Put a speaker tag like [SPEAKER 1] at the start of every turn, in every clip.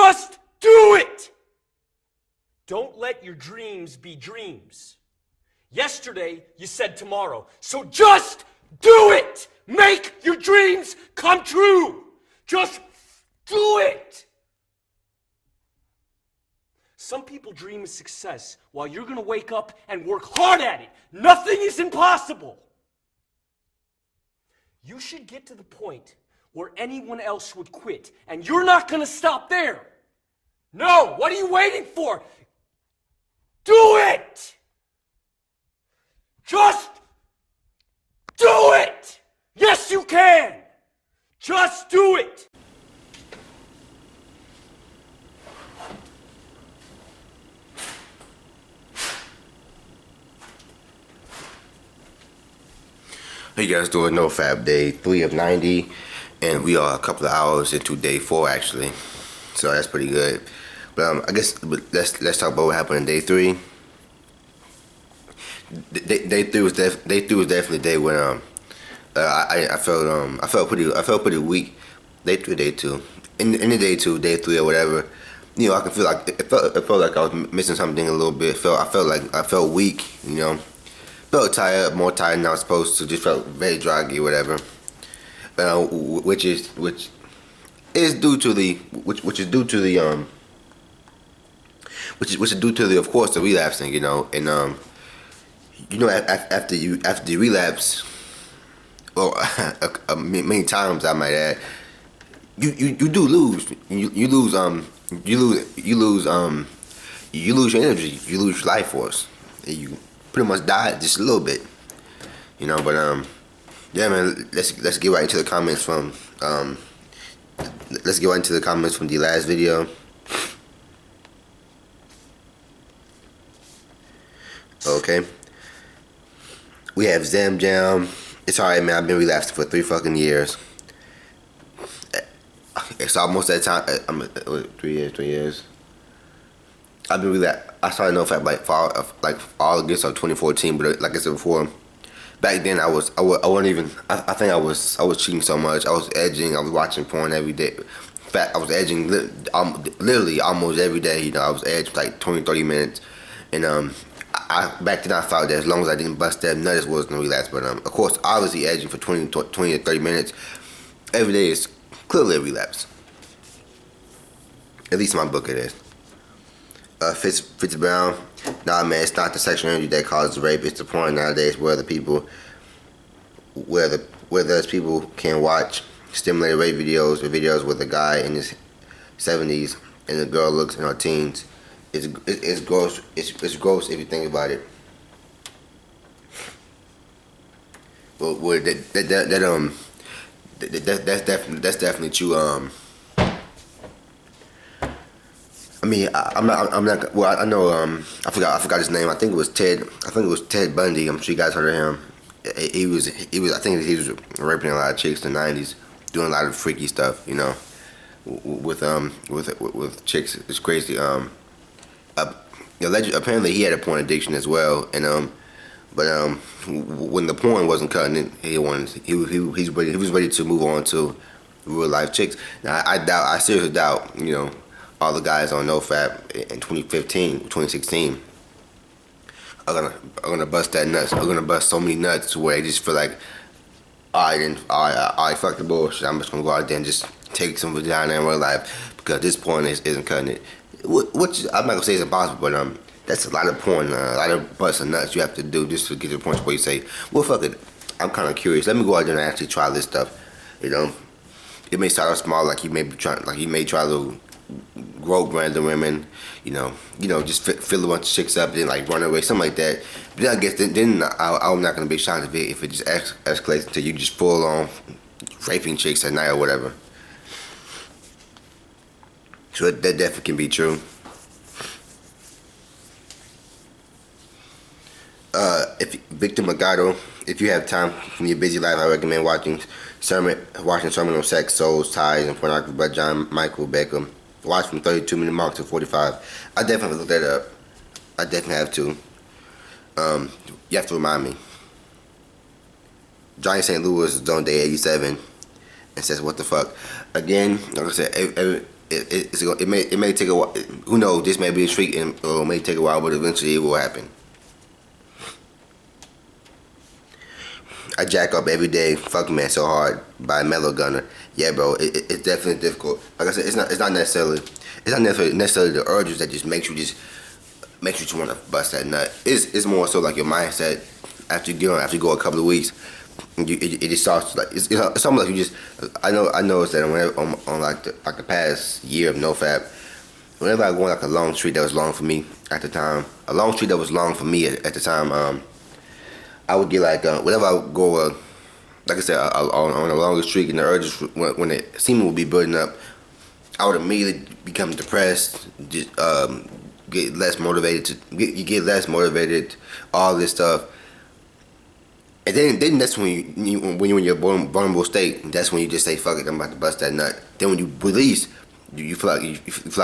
[SPEAKER 1] Just do it! Don't let your dreams be dreams. Yesterday, you said tomorrow. So just do it! Make your dreams come true! Just do it! Some people dream of success while you're gonna wake up and work hard at it. Nothing is impossible. You should get to the point where anyone else would quit, and you're not gonna stop there. No, what are you waiting for? Do it! Just do it! Yes, you can! Just do it!
[SPEAKER 2] Hey guys, doing NoFap day 3 of 90, and we are a couple of hours into day 4 actually, so that's pretty good. But I guess let's talk about what happened in day 3. Day 3 was definitely a day when I felt pretty weak. Day 3, day 2, in the day 2, day 3 or whatever. You know, I can feel like it felt like I was missing something a little bit. I felt weak. You know. Felt tired, more tired than I was supposed to. Just felt very draggy, whatever. Which is due to the of course the relapsing, you know. And after you relapse, well, many times I might add, you do lose. You lose your energy. You lose your life force. You pretty much died just a little bit, you know. But yeah, man, let's get right into the comments from the last video. Okay, we have Zam Jam. It's alright, man. I've been relapsing for 3 fucking years. It's almost that time. 3 years. I've been I started NoFap like all against 2014, but like I said before, back then I wasn't even. I think I was cheating so much. I was edging. I was watching porn every day. In fact, I was edging literally almost every day. You know, I was edged like 20-30 minutes, and back then I thought that as long as I didn't bust that nut, it wasn't a relapse. But of course, obviously edging for 20 to 30 minutes every day is clearly a relapse. At least in my book it is. Fitz Brown, nah man, it's not the sexual energy that causes rape, it's the porn nowadays where those people can watch stimulated rape videos or videos with a guy in his 70s and the girl looks in her teens. It's gross. It's gross if you think about it. Well, that's definitely true. I mean, I'm not. Well, I know. I forgot his name. I think it was Ted Bundy. I'm sure you guys heard of him. He was. I think he was raping a lot of chicks in the '90s, doing a lot of freaky stuff. You know, with chicks. It's crazy. Apparently he had a porn addiction as well, and but when the porn wasn't cutting it, he was ready to move on to real life chicks. Now I seriously doubt, you know, all the guys on NoFap in 2016 are gonna bust that nuts. Are gonna bust so many nuts where they just feel like, I fuck the bullshit. I'm just gonna go out there and just take some vagina in real life because this porn isn't cutting it. Which I'm not gonna say it's impossible, but that's a lot of porn, a lot of busting nuts you have to do just to get to the point where you say, well, fuck it. I'm kind of curious. Let me go out there and actually try this stuff. You know, it may start off small, like you may try to grow random women, you know, just fill a bunch of chicks up, then like run away, something like that. But then I guess then I'm not gonna be shocked if it just escalates until you just full on raping chicks at night or whatever. So that definitely can be true. If Victor Magado, if you have time from your busy life, I recommend watching Sermon on Sex, Souls, Ties, and Pornography by John Michael Beckham. Watch from 32-minute mark to 45. I definitely looked that up. I definitely have to. You have to remind me. Johnny St. Louis is on day 87 and says, "What the fuck?" Again, like I said, it may take a while. Who knows? This may be a treat, or it may take a while, but eventually it will happen. I jack up every day, fuck man, so hard by Mellow Gunner. Yeah, bro, it's definitely difficult. Like I said, it's not necessarily the urges that just makes you just want to bust that nut. It's more so like your mindset after you go a couple of weeks. It just starts like it's something like you just. I noticed that on like the past year of NoFap, whenever I go on like a long streak that was long for me at the time, I would get like whenever I would go like I said on a longer streak and the urges when the semen would be building up, I would immediately become depressed, just get less motivated you get less motivated, all this stuff. And then that's when when you're in your vulnerable state, that's when you just say fuck it, I'm about to bust that nut. Then when you release, you feel like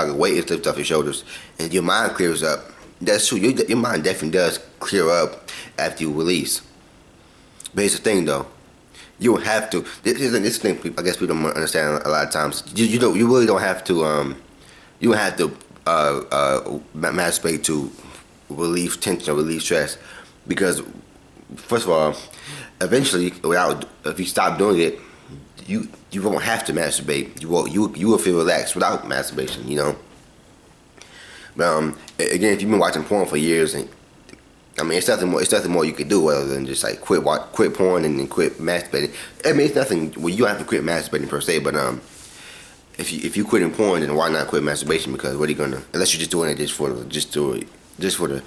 [SPEAKER 2] a weight is lifted off your shoulders, and your mind clears up. That's true. Your mind definitely does clear up after you release. But here's the thing, though. You don't have to. This thing, I guess people don't understand a lot of times. You really don't have to. You don't have to masturbate to relieve tension or relieve stress, because first of all, eventually, if you stop doing it, you won't have to masturbate. You will feel relaxed without masturbation. You know. But again, if you've been watching porn for years, and I mean, it's nothing more you could do other than just like quit porn and then quit masturbating. I mean, it's nothing. Well, you don't have to quit masturbating per se, but if you quitting porn, then why not quit masturbation? Because what are you gonna? Unless you're just doing it just for the.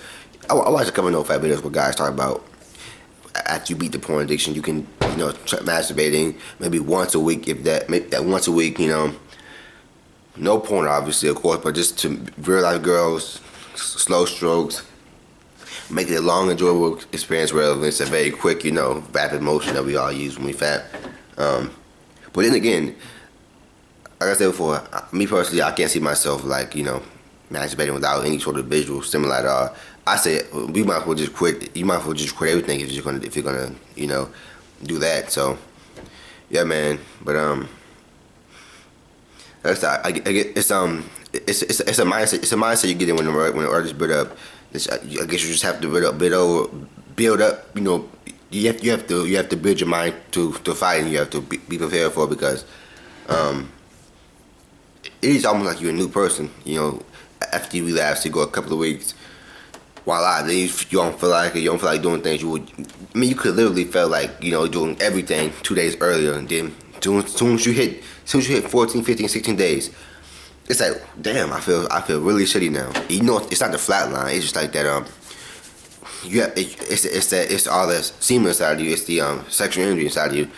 [SPEAKER 2] I watched a couple of NoFap videos where guys talk about after you beat the porn addiction, you can try masturbating maybe once a week, if that, maybe that once a week, no porn obviously, of course, but just to real life girls, slow strokes, make it a long enjoyable experience rather than it's a very quick, rapid motion that we all use when we fat. But then again, like I said before, me personally, I can't see myself like, masturbating without any sort of visual stimuli at all. I say we might as well just quit. You might as well just quit everything if you're gonna do that. So yeah, man. But it's a mindset. It's a mindset you get in when the urges build up. I guess you just have to build up. You have to build your mind to fight, and you have to be prepared for it, because it is almost like you're a new person. After you relapse, you go a couple of weeks. Voila, then you don't feel like it. You don't feel like doing things you would. I mean, you could literally feel like doing everything 2 days earlier, and then as soon as you hit 14, 15, 16 days, it's like, damn, I feel really shitty now. It's not the flat line. It's just like that. It's all that semen inside of you. It's the sexual energy inside of you,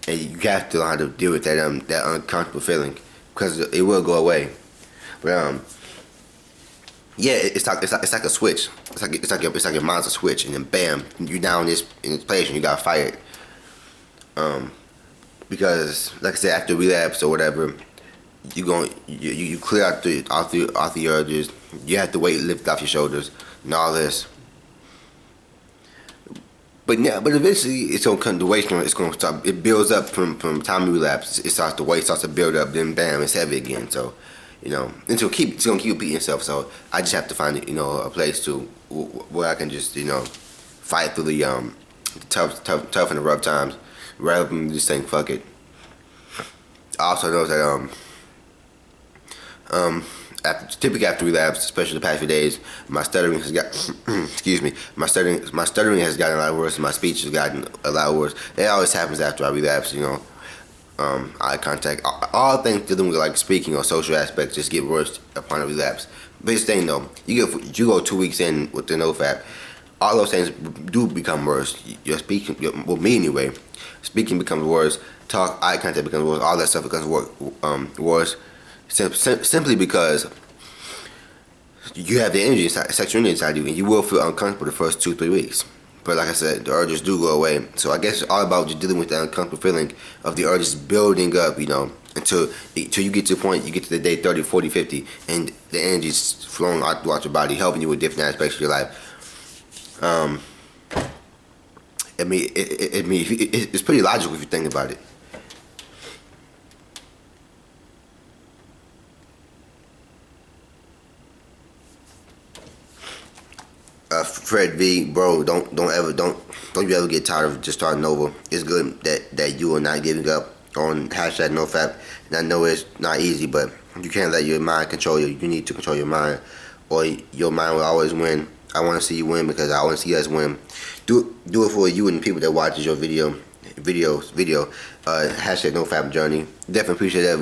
[SPEAKER 2] and you have to learn how to deal with that uncomfortable feeling, because it will go away. But yeah, it's like a switch. It's like your mind's a switch, and then bam, you down in this place, and you got fired. Because like I said, after relapse or whatever, you clear out the urges. You have the weight lifted off your shoulders and all this. But eventually it's gonna come. The weight it's gonna start. It builds up from the time you relapse. The weight starts to build up. Then bam, it's heavy again. So. It's gonna keep repeating itself. So I just have to find a place where I can just fight through the tough and the rough times, rather than just saying fuck it. I also know that typically after relapse, especially the past few days, my stuttering has got excuse me, my stuttering has gotten a lot worse, and my speech has gotten a lot worse. It always happens after I relapse, eye contact, all things dealing with like speaking or social aspects just get worse upon a relapse. Biggest thing though, you go 2 weeks in with the NoFap, all those things do become worse. Your speaking, well, me anyway, speaking becomes worse. Eye contact becomes worse. All that stuff becomes worse. Simply because you have the energy sexual energy inside you, and you will feel uncomfortable the first 2-3 weeks. But like I said, the urges do go away. So I guess it's all about just dealing with the uncomfortable feeling of the urges building up, until you get to a point, you get to the day 30, 40, 50, and the energy's flowing out throughout your body, helping you with different aspects of your life. It's pretty logical if you think about it. Fred V, bro, don't you ever get tired of just starting over. It's good that you are not giving up on hashtag NoFap. And I know it's not easy, but you can't let your mind control you. You need to control your mind, or your mind will always win. I want to see you win because I want to see us win. Do it for you and the people that watches your video. Hashtag NoFap journey. Definitely appreciate that,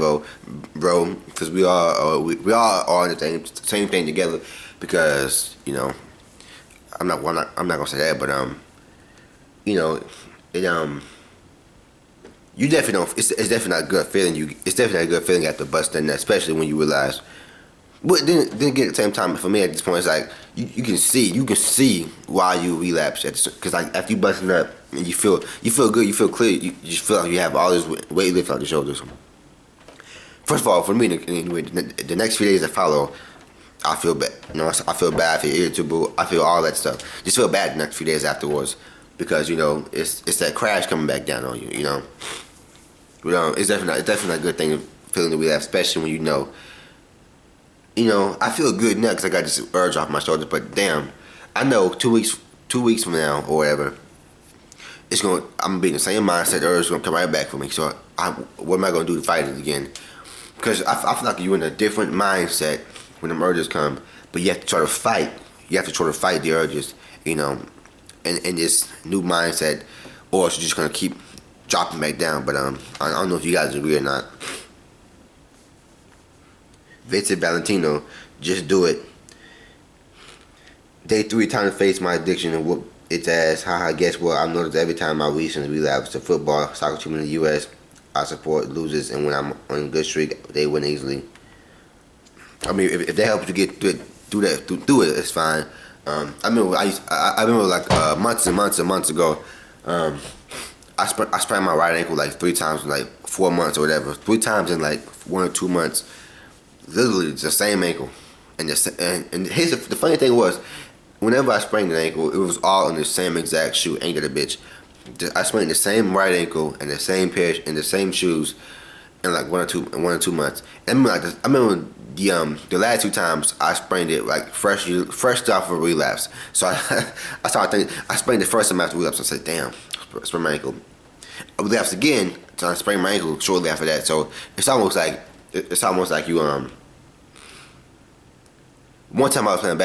[SPEAKER 2] bro. Because we all are in the same thing together. Because I'm not gonna say that, but it you definitely don't. It's definitely not a good feeling. It's definitely not a good feeling after busting that, especially when you realize. But then again, at the same time, for me at this point, it's like you can see why you relapse. Because like after you busting up and you feel good, you feel clear, you just feel like you have all this weight lifted off your shoulders. First of all, for me, the next few days that follow, I feel bad. I feel bad. I feel irritable. I feel all that stuff. Just feel bad the next few days afterwards because it's that crash coming back down on you. It's definitely a good thing feeling the relapse, especially when I feel good now because I got this urge off my shoulders. But damn, I know 2 weeks from now or whatever, I'm gonna be in the same mindset. The urge is gonna come right back for me. So what am I gonna do to fight it again? Because I feel like you're in a different mindset when the urges come, but you have to try to fight. You have to try to fight the urges, in this new mindset, or it's just gonna keep dropping back down. But I don't know if you guys agree or not. Vincent Valentino, just do it. Day 3, time to face my addiction and whoop its ass. Haha, guess what? I've noticed every time I recently relapse the football, soccer team in the U.S. I support losers, and when I'm on a good streak, they win easily. I mean, if they help you get through it, it's fine. I remember like months and months ago, I sprained my right ankle like 3 times in like 4 months or whatever. 3 times in like 1 or 2 months. Literally, it's the same ankle. And here's the funny thing was, whenever I sprained an ankle, it was all in the same exact shoe. Ain't that a bitch? I sprained the same right ankle and the same pair and the same shoes in like 1 or 2 months. And I remember the last 2 times I sprained it like fresh off of a relapse. So I started thinking I sprained the first time after relapse. I said, damn, I sprained my ankle. I relapsed again, so I sprained my ankle shortly after that. So it's almost like you one time I was playing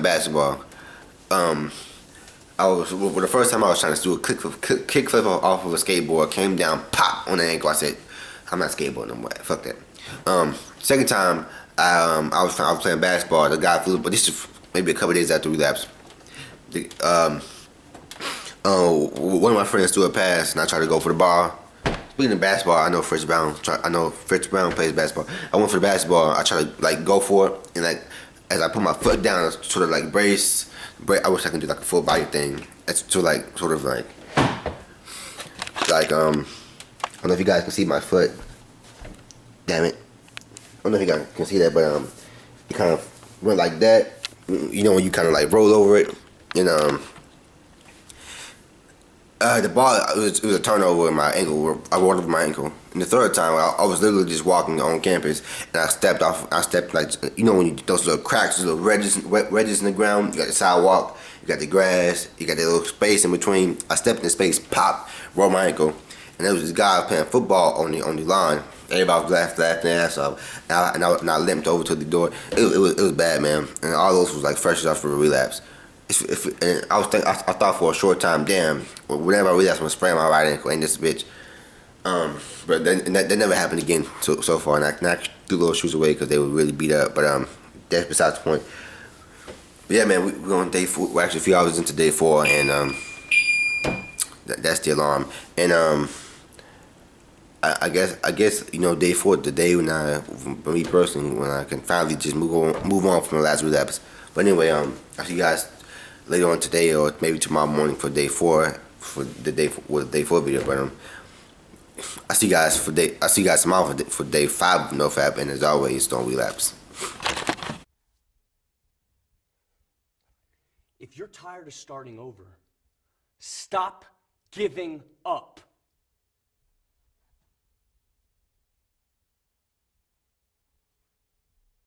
[SPEAKER 2] basketball. The first time I was trying to do a kick flip off of a skateboard, came down, pop on the ankle. I said, I'm not skateboarding no more. Fuck that. Second time I was playing basketball. The guy flew, but this is maybe a couple days after relapse. One of my friends threw a pass, and I tried to go for the ball. Speaking of basketball, I know Fritz Brown plays basketball. I went for the basketball. I tried to like go for it, and like as I put my foot down, sort of like brace. I wish I could do like a full body thing. It's to like sort of like I don't know if you guys can see my foot. Damn it! I don't know if you guys can see that, but it kind of went like that. When you kind of like roll over it, and the ball, it was a turnover in my ankle. I rolled over my ankle. And the third time, I was literally just walking on campus, and I stepped like, when those little cracks, those little wedges in the ground. You got the sidewalk, you got the grass, you got that little space in between. I stepped in the space, pop, rolled my ankle, and there was this guy playing football on the lawn. Everybody was laughing their ass off, and I limped over to the door. It was bad, man. And all those was like fresh off for a relapse. And I thought for a short time, damn, whenever I relapse, I'm gonna sprain my right ankle, ain't this bitch. But then that never happened again so far, and I threw those shoes away because they were really beat up. But that's besides the point. But yeah, man, we're on day 4. We're actually a few hours into day 4, and that's the alarm. And I guess day 4, the day for me personally, when I can finally just move on from the last relapse. But anyway, I'll see you guys later on today or maybe tomorrow morning for day 4 with the day 4 video. But I see you guys tomorrow for day 5 of NoFap, and as always, don't relapse.
[SPEAKER 1] If you're tired of starting over, stop giving up.